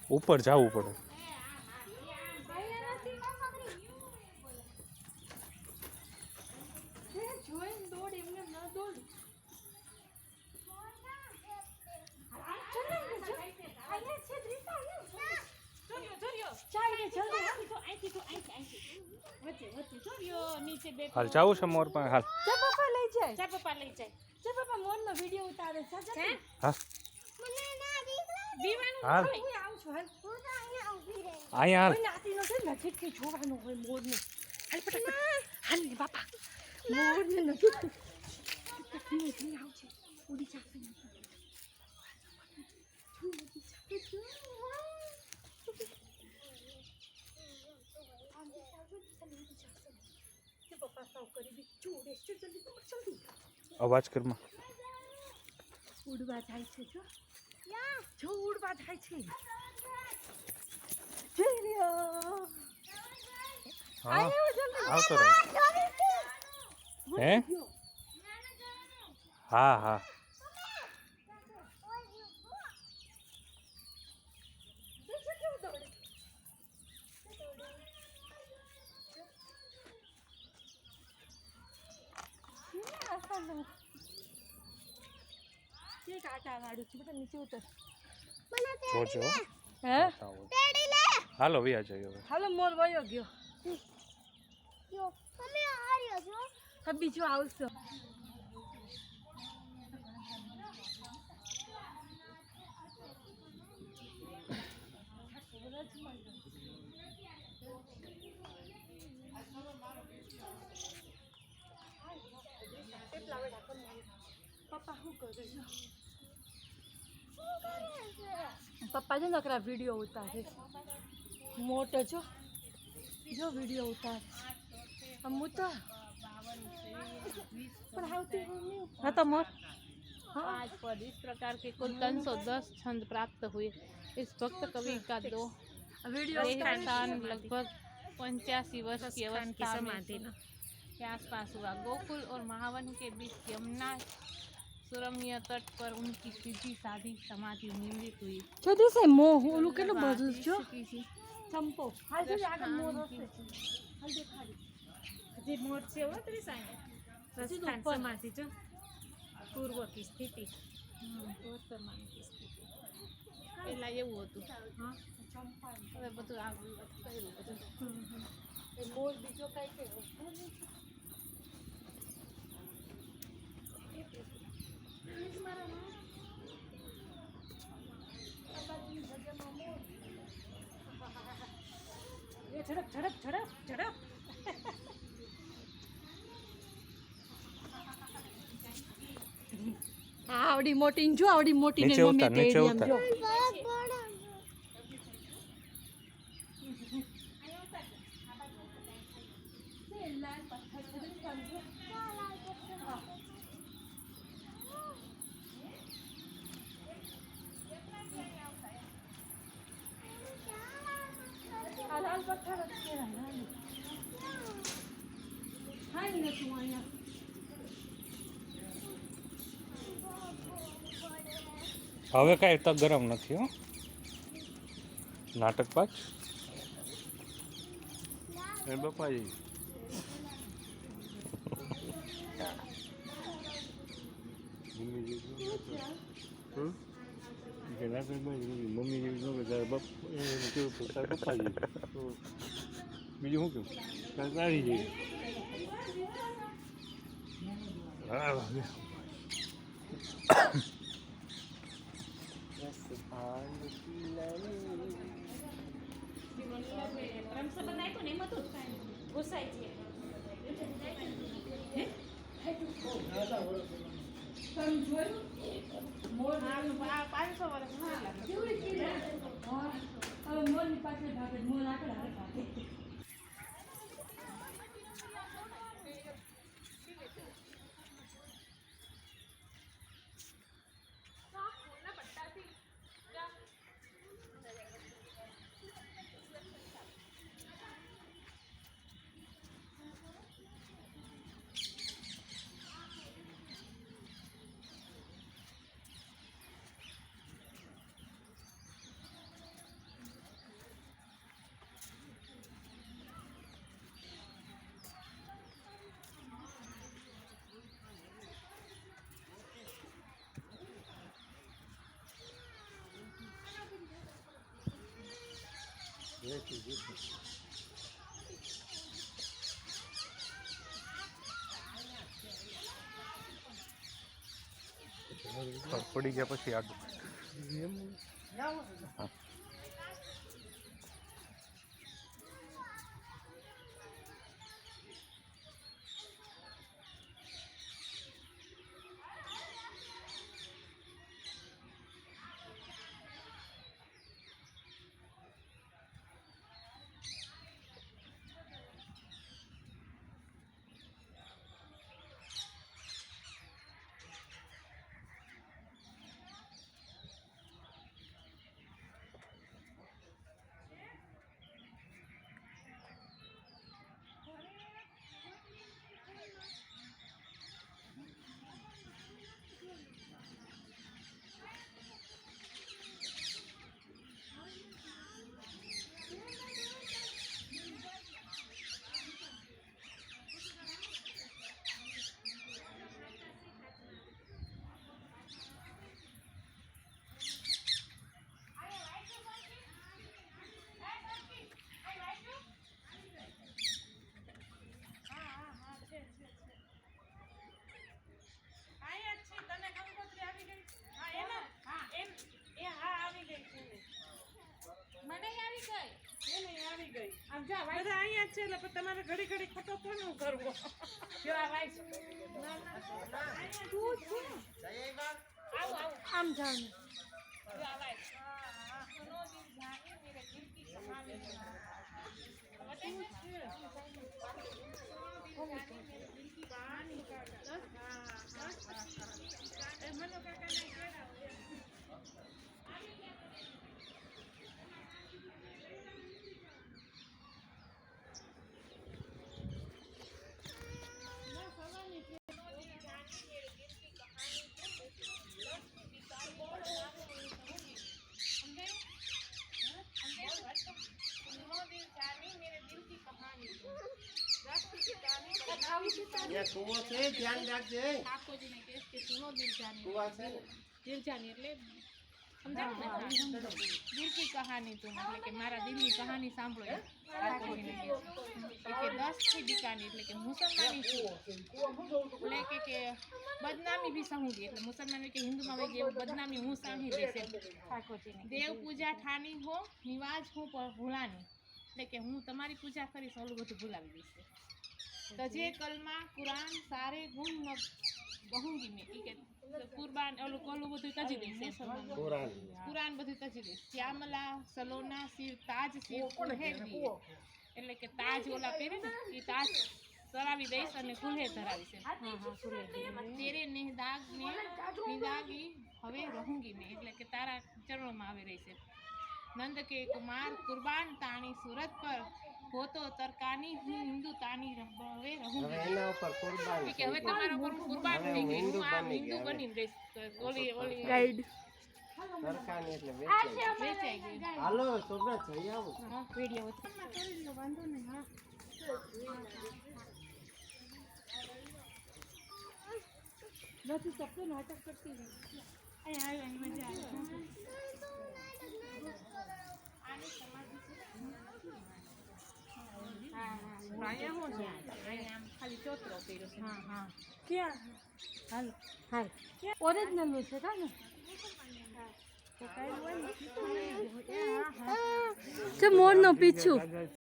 ઉપર જવું પડે. હાલ જાવું છે મોર પાસે. હાલ પપ્પા લઈ જાય. ચા પપ્પા લઈ જાય. ચા પપ્પા મોર નો વિડિયો ઉતારે છે. હા મને ના બીવાનું હાલ હું આવું છું. હાલ હું તો અહીંયા ઊભી રહી. અહીંયા હાલ. કોઈ નાતી નો છે નજીક થી જોવાનું હોય મોર ને. હાલ ફટાફટ હાલ ને બાપા મોર ને નજીક થી આવ છે. ઉડી જાશે. અવાજ કરમાં. ઉડવા જાય છે જો ઉડવા જાય છે. જઈ રહ્યો. હા આવતો રહે. હે હા હા કાંટા વાળું છે. બધા નીચે ઉતર. જોજો. હે હાલો વ્યા જઈએ હવે. હાલો મોર વયો ગયો. તમે આ રહ્યો છો. હા બીજો આવશે. પપ્પા શું કરે છે? પપ્પા જો નકરા વિડીયો ઉતારે. મોટો જો જો વિડીયો ઉતાર. હું તો हाँ तो मोर आज पर इस प्रकार के कुल 310 छंद प्राप्त हुए। इस भक्त कवि का दो देहावसान लगभग 85 वर्ष की अवस्था के आसपास हुआ। गोकुल और महावन के बीच यमुना सुरम्य तट पर उनकी सीधी साधी समाधि निर्मित हुई। जो दिसे मोह ओलू केलो बजू जो चंपो हाल जो आगे मोर हसे हाल देखाड़ी जे मोर छे हो तरी साई रस्थान समाधि जो पूर्व की स्थिति વર્તમાન પહેલા એવું હતું. हाँ હવે બધું આગળ કર્યું બધું. ए मोर बीजो काई के झड़प झड़प झड़प झड़प आवड़ी मोटी जो आवड़ी मोटी ने मम्मी तेरी हम जो लाल पत्थर रखे हैं हाय ने तुम्हारा હવે કાંઈ તક ગરમ નથી હો. નાટક પાછ એ બાપાજી મમ્મી જેવી પપ્પાજી બીજું શું કહ્યું સારી જેવી. मोर 500 વર્ષ मोर पाछे भागे मोर आकड़ा भागे પડી ગયા પછી આગળ બધા અહીંયા જ છે એટલે તમારે ઘડી ઘડી ખોટો કોનું કરવો જો આ વાઈસ આમ જાણ જો આ વાઈસ સુનો દિલ जाने मेरे दिल की कहानी मनो काका ने केड़ा કુવો છે ધ્યાન રાખજે ઠાકોરજીને કહે કે સુનો દિલ જાની કુવા છે દિલ જાની એટલે સમજાણું ને દિલ કી કહાની તું એટલે કે મારા દિલની કહાની સાંભળો એમ ઠાકોરજીને કહે કે 10 થી દીકાની એટલે કે મુસલમાની છું એટલે કે બદનામી ભી સહુંગી એટલે મુસલમાન કે હિન્દુમાં હોય કે બદનામી હું સાંભળી દઈશ એમ ઠાકોરજીને દેવ પૂજા ઠાની હો નિવાજ હું ભૂલાની એટલે કે હું તમારી પૂજા કરીશ ઓલું બધું ભૂલાવી દઈશ તજે કલમા કુરાન સારે ગુણ ન બહુંગી મેં કે કુરબાન ઓલું કોલું બધું તજી દઈશ કુરાન બધું તજી દઈશ શ્યામલા સલોના સિર તાજ સિર કુલ્હેરી એટલે કે તાજ ઓલા પહેરે ને એ તાજ કરાવી દઈશ અને કુલ્હે ધરાવીશ તેરે નિદાગી હવે રહુંગી મેં એટલે કે તારા ચરણોમાં આવી રહી છે નંદ કે કુમાર કુરબાન તાણી સુરત પર हो तो तरकानी હું હિન્દુ તાની હવે રહુંગી એના ઉપર કુરબાન કે હવે તમારા ઉપર કુરબાન થઈ ગઈ હું આ હિન્દુ બની રહીશ ઓલી ગાઈડ સરકારની એટલે વેચાઈ ગઈ હાલો સોના જઈ આવું વિડિયો કરી લો વાંધો નહીં હા નથી સપને નાટક કરતી રહી અહીંયા આવી મજા આવે આની સમાધિ અહીંયા હું છે અહીંયા આમ ખાલી ચોતરો કર્યો છે હા હા ક્યાં હાલ હાલ ઓરિજિનલ છે કા ને તો કઈ હોય ને મોરનો પીછું